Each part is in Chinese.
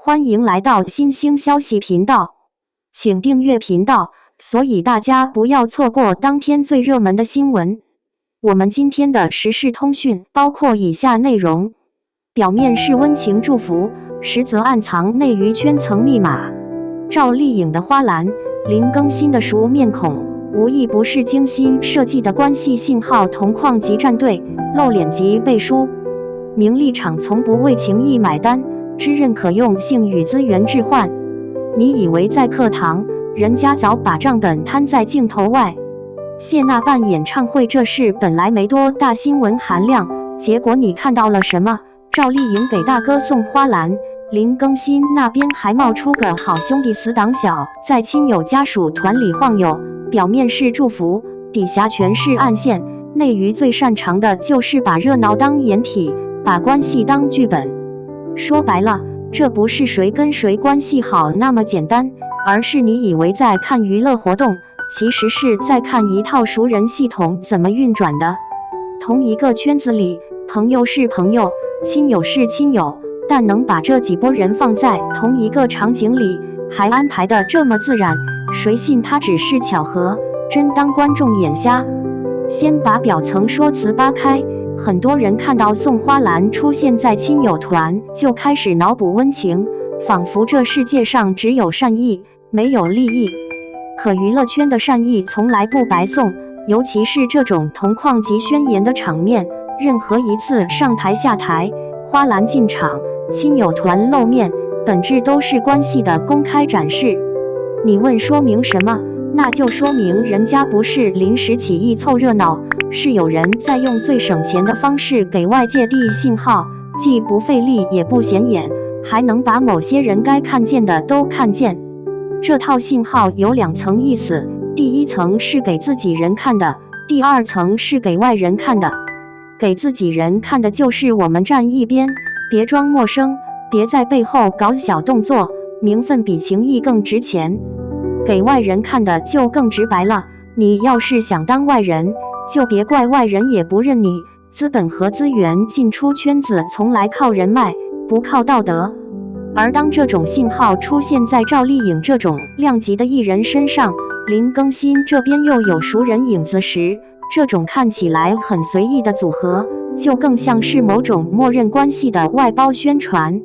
欢迎来到新兴消息频道，请订阅频道，所以大家不要错过当天最热门的新闻。我们今天的时事通讯包括以下内容：表面是温情祝福，实则暗藏内娱圈层密码。赵丽颖的花篮，林更新的熟面孔，无一不是精心设计的关系信号同框及战队，露脸及背书。名利场从不为情义买单，只认可用性与资源置换。你以为在课堂，人家早把账本摊在镜头外。谢娜办演唱会这事本来没多大新闻含量，结果你看到了什么？赵丽颖给大哥送花篮，林更新那边还冒出个好兄弟死党小，在亲友家属团里晃悠，表面是祝福，底下全是暗线。内娱最擅长的就是把热闹当掩体，把关系当剧本。说白了，这不是谁跟谁关系好那么简单，而是你以为在看娱乐活动，其实是在看一套熟人系统怎么运转的。同一个圈子里，朋友是朋友，亲友是亲友，但能把这几拨人放在同一个场景里，还安排得这么自然，谁信它只是巧合？真当观众眼瞎？先把表层说辞扒开，很多人看到送花篮出现在亲友团，就开始脑补温情，仿佛这世界上只有善意，没有利益。可娱乐圈的善意从来不白送，尤其是这种同框及宣言的场面，任何一次上台下台，花篮进场，亲友团露面，本质都是关系的公开展示。你问说明什么？那就说明人家不是临时起意凑热闹，是有人在用最省钱的方式给外界递信号，既不费力也不显眼，还能把某些人该看见的都看见。这套信号有两层意思，第一层是给自己人看的，第二层是给外人看的。给自己人看的就是我们站一边，别装陌生，别在背后搞小动作，名分比情义更值钱。给外人看的就更直白了，你要是想当外人，就别怪外人也不认你。资本和资源进出圈子从来靠人脉，不靠道德。而当这种信号出现在赵丽颖这种量级的艺人身上，林更新这边又有熟人影子时，这种看起来很随意的组合，就更像是某种默认关系的外包宣传。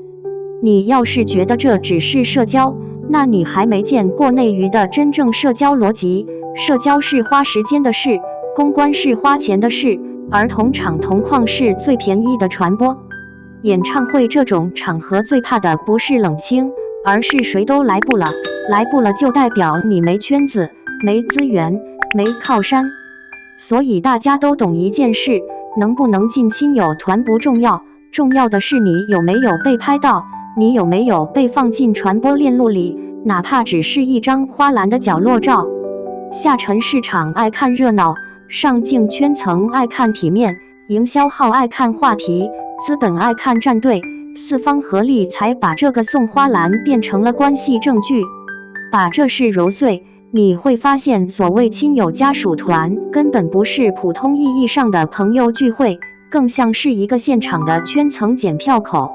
你要是觉得这只是社交，那你还没见过内娱的真正社交逻辑。社交是花时间的事，公关是花钱的事，而同场同框是最便宜的传播。演唱会这种场合最怕的不是冷清，而是谁都来不了。来不了就代表你没圈子，没资源，没靠山。所以大家都懂一件事，能不能进亲友团不重要，重要的是你有没有被拍到，你有没有被放进传播链路里，哪怕只是一张花篮的角落照。下沉市场爱看热闹，上镜圈层爱看体面，营销号爱看话题，资本爱看战队，四方合力才把这个送花篮变成了关系证据。把这事揉碎，你会发现所谓亲友家属团根本不是普通意义上的朋友聚会，更像是一个现场的圈层检票口。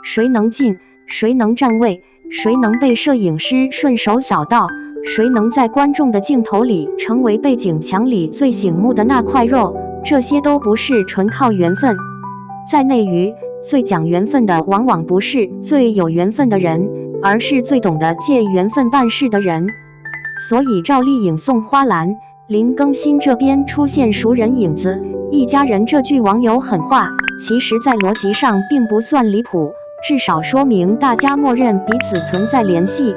谁能进，谁能占位，谁能被摄影师顺手扫到，谁能在观众的镜头里成为背景墙里最醒目的那块肉，这些都不是纯靠缘分。在内娱，最讲缘分的往往不是最有缘分的人，而是最懂得借缘分办事的人。所以赵丽颖送花篮，林更新这边出现熟人影子，一家人这句网友狠话，其实在逻辑上并不算离谱，至少说明大家默认彼此存在联系。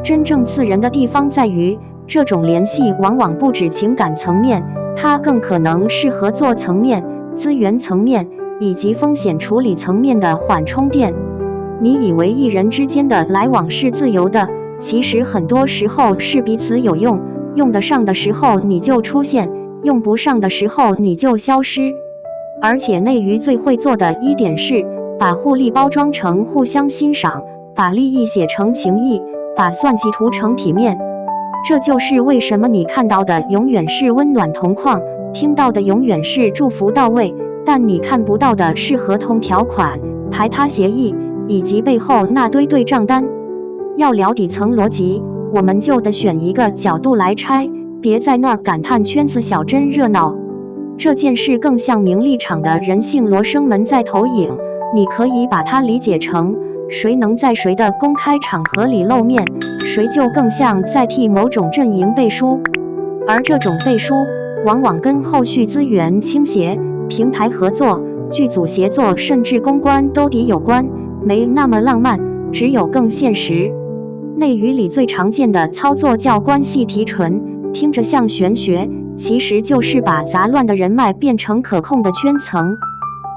真正刺人的地方在于，这种联系往往不止情感层面，它更可能是合作层面、资源层面以及风险处理层面的缓冲垫。你以为艺人之间的来往是自由的，其实很多时候是彼此有用，用得上的时候你就出现，用不上的时候你就消失。而且内娱最会做的一点是，把互利包装成互相欣赏，把利益写成情谊，把算计涂成体面。这就是为什么你看到的永远是温暖同框，听到的永远是祝福到位，但你看不到的是合同条款、排他协议以及背后那堆对账单。要聊底层逻辑，我们就得选一个角度来拆，别在那儿感叹圈子小真热闹。这件事更像名利场的人性罗生门在投影，你可以把它理解成谁能在谁的公开场合里露面，谁就更像在替某种阵营背书。而这种背书往往跟后续资源倾斜、平台合作、剧组协作甚至公关都得有关，没那么浪漫，只有更现实。内娱里最常见的操作叫关系提纯，听着像玄学，其实就是把杂乱的人脉变成可控的圈层。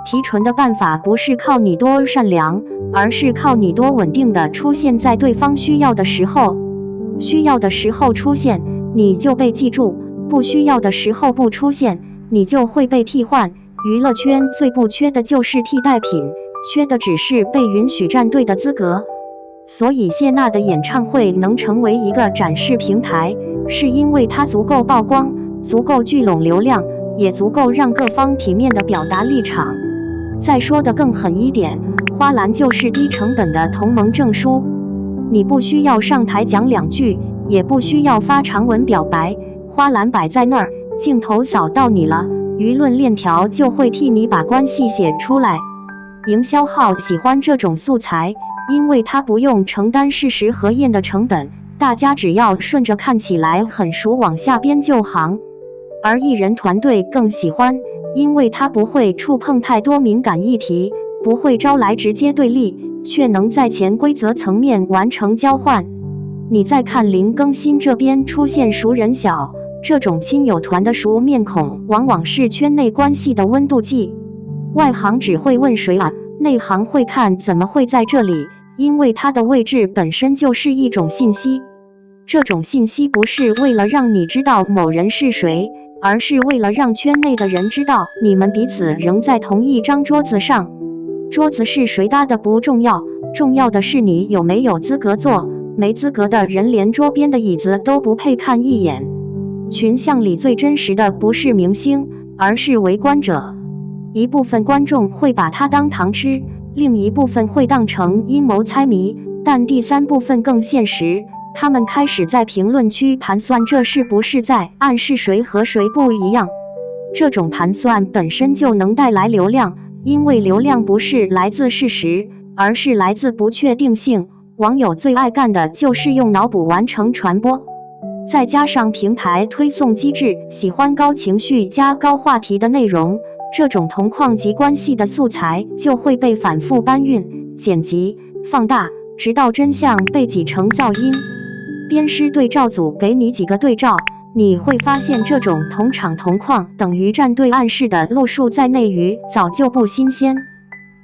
提纯的办法不是靠你多善良，而是靠你多稳定的出现在对方需要的时候。需要的时候出现，你就被记住；不需要的时候不出现，你就会被替换。娱乐圈最不缺的就是替代品，缺的只是被允许站队的资格。所以谢娜的演唱会能成为一个展示平台，是因为它足够曝光，足够聚拢流量，也足够让各方体面地表达立场。再说得更狠一点，花篮就是低成本的同盟证书，你不需要上台讲2句，也不需要发长文表白，花篮摆在那儿，镜头扫到你了，舆论链条就会替你把关系写出来。营销号喜欢这种素材，因为它不用承担事实核验的成本，大家只要顺着看起来很熟往下编就行。而艺人团队更喜欢，因为它不会触碰太多敏感议题，不会招来直接对立，却能在潜规则层面完成交换。你再看零更新这边出现熟人小，这种亲友团的熟面孔往往是圈内关系的温度计。外行只会问谁啊，内行会看怎么会在这里，因为它的位置本身就是一种信息。这种信息不是为了让你知道某人是谁，而是为了让圈内的人知道你们彼此仍在同一张桌子上。桌子是谁搭的不重要，重要的是你有没有资格坐，没资格的人连桌边的椅子都不配看一眼。群像里最真实的不是明星，而是围观者。一部分观众会把它当糖吃，另一部分会当成阴谋猜谜，但第三部分更现实，他们开始在评论区盘算这是不是在暗示谁和谁不一样。这种盘算本身就能带来流量，因为流量不是来自事实，而是来自不确定性。网友最爱干的就是用脑补完成传播，再加上平台推送机制喜欢高情绪加高话题的内容，这种同框级关系的素材就会被反复搬运、剪辑、放大，直到真相被挤成噪音。编师对照组给你几个对照，你会发现这种同场同框等于站队暗示的路数在内娱早就不新鲜。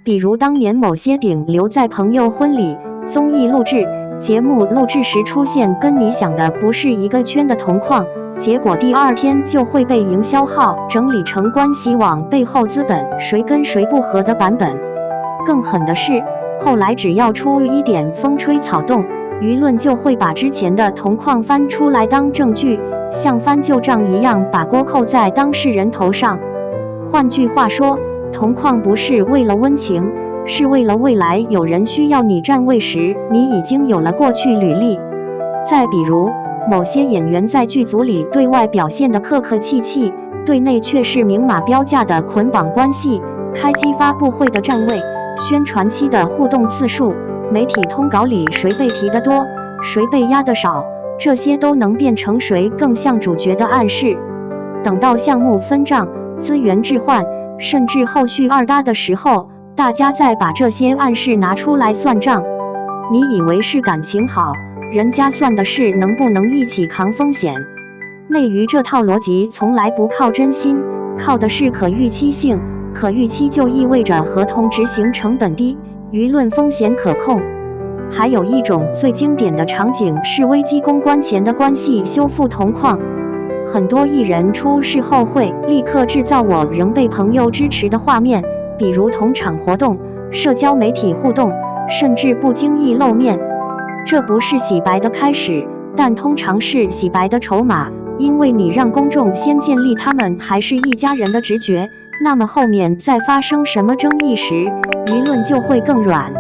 比如当年某些顶流在朋友婚礼、综艺录制、节目录制时出现跟你想的不是一个圈的同框，结果第2天就会被营销号整理成关系网背后资本谁跟谁不合的版本。更狠的是，后来只要出一点风吹草动，舆论就会把之前的同框翻出来当证据，像翻旧账一样把锅扣在当事人头上。换句话说，同框不是为了温情，是为了未来有人需要你站位时，你已经有了过去履历。再比如，某些演员在剧组里对外表现的客客气气，对内却是明码标价的捆绑关系，开机发布会的站位，宣传期的互动次数，媒体通稿里谁被提得多，谁被压得少，这些都能变成谁更像主角的暗示。等到项目分账、资源置换，甚至后续二搭的时候，大家再把这些暗示拿出来算账。你以为是感情好，人家算的是能不能一起扛风险。内娱这套逻辑从来不靠真心，靠的是可预期性。可预期就意味着合同执行成本低，舆论风险可控。还有一种最经典的场景是危机公关前的关系修复同框。很多艺人出事后会立刻制造我仍被朋友支持的画面，比如同场活动、社交媒体互动，甚至不经意露面。这不是洗白的开始，但通常是洗白的筹码，因为你让公众先建立他们还是一家人的直觉，那么后面再发生什么争议时，舆论就会更软。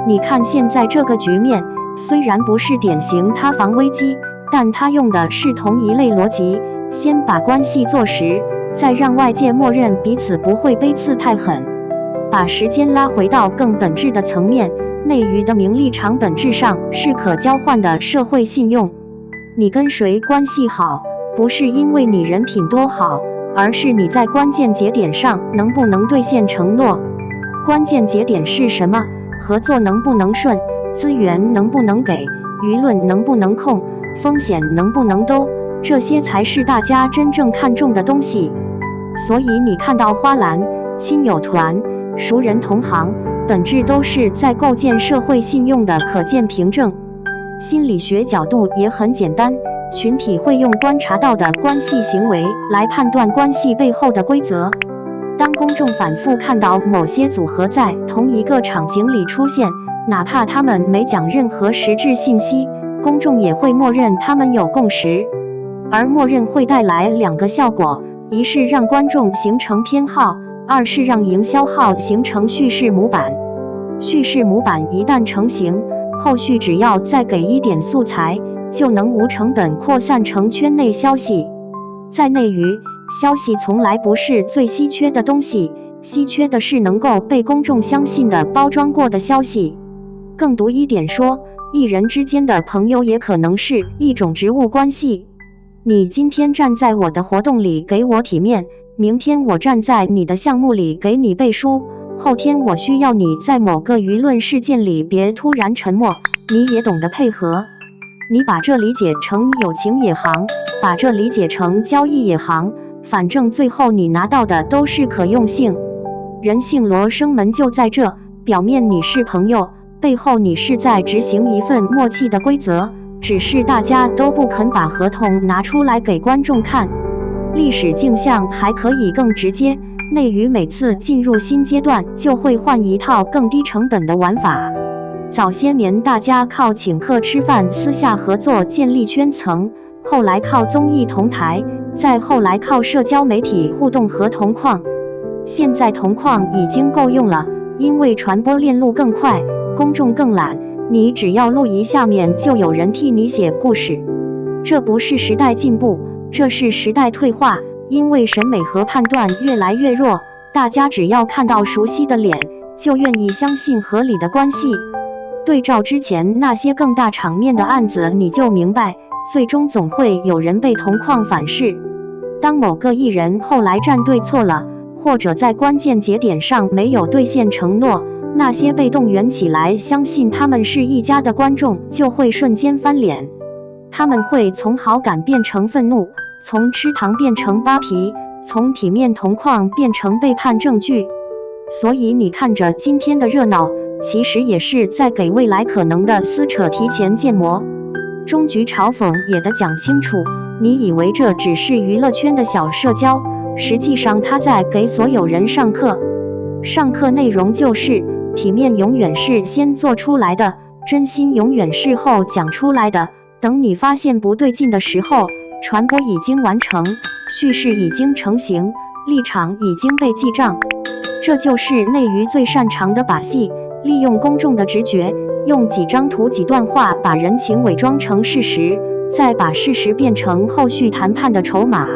你看现在这个局面，虽然不是典型塌房危机，但他用的是同一类逻辑，先把关系做实，再让外界默认彼此不会背刺太狠。把时间拉回到更本质的层面，内娱的名利场本质上是可交换的社会信用。你跟谁关系好，不是因为你人品多好，而是你在关键节点上能不能兑现承诺。关键节点是什么？合作能不能顺，资源能不能给，舆论能不能控，风险能不能兜，这些才是大家真正看重的东西。所以你看到花篮、亲友团、熟人同行，本质都是在构建社会信用的可见凭证。心理学角度也很简单，群体会用观察到的关系行为来判断关系背后的规则。当公众反复看到某些组合在同一个场景里出现，哪怕他们没讲任何实质信息，公众也会默认他们有共识。而默认会带来两个效果，一是让观众形成偏好，二是让营销号形成叙事模板。叙事模板一旦成型，后续只要再给一点素材，就能无成本扩散成圈内消息。在内娱，消息从来不是最稀缺的东西，稀缺的是能够被公众相信的包装过的消息。更毒一点说，艺人之间的朋友也可能是一种职务关系。你今天站在我的活动里给我体面，明天我站在你的项目里给你背书，后天我需要你在某个舆论事件里别突然沉默，你也懂得配合。你把这理解成友情也行，把这理解成交易也行，反正最后你拿到的都是可用性。人性罗生门就在这，表面你是朋友，背后你是在执行一份默契的规则，只是大家都不肯把合同拿出来给观众看。历史镜像还可以更直接，内娱每次进入新阶段就会换一套更低成本的玩法。早些年大家靠请客吃饭私下合作建立圈层，后来靠综艺同台，再后来靠社交媒体互动和同框。现在同框已经够用了，因为传播链路更快，公众更懒，你只要录一下面就有人替你写故事。这不是时代进步，这是时代退化，因为审美和判断越来越弱，大家只要看到熟悉的脸，就愿意相信合理的关系。对照之前那些更大场面的案子，你就明白，最终总会有人被同框反噬。当某个艺人后来站队错了，或者在关键节点上没有兑现承诺，那些被动员起来相信他们是一家的观众就会瞬间翻脸。他们会从好感变成愤怒，从吃糖变成扒皮，从体面同框变成背叛证据。所以你看着今天的热闹，其实也是在给未来可能的撕扯提前建模。终局嘲讽也得讲清楚，你以为这只是娱乐圈的小社交，实际上他在给所有人上课。上课内容就是体面永远是先做出来的，真心永远是后讲出来的。等你发现不对劲的时候，传播已经完成，叙事已经成型，立场已经被记账。这就是内娱最擅长的把戏，利用公众的直觉，用几张图几段话把人情伪装成事实，再把事实变成后续谈判的筹码。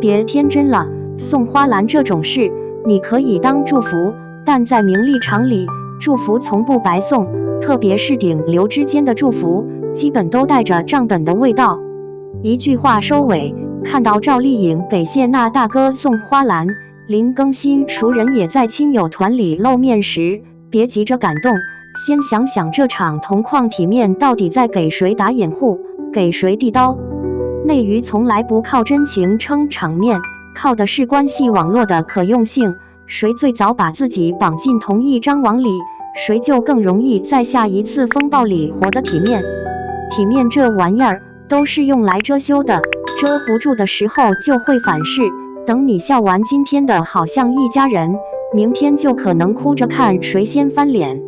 别天真了，送花篮这种事，你可以当祝福，但在名利场里，祝福从不白送，特别是顶流之间的祝福，基本都带着账本的味道。一句话收尾，看到赵丽颖给谢娜大哥送花篮，林更新熟人也在亲友团里露面时，别急着感动，先想想这场同框体面到底在给谁打掩护，给谁递刀。内娱从来不靠真情撑场面，靠的是关系网络的可用性，谁最早把自己绑进同一张网里，谁就更容易在下一次风暴里活得体面。体面这玩意儿都是用来遮羞的，遮不住的时候就会反噬。等你笑完今天的好像一家人，明天就可能哭着看谁先翻脸。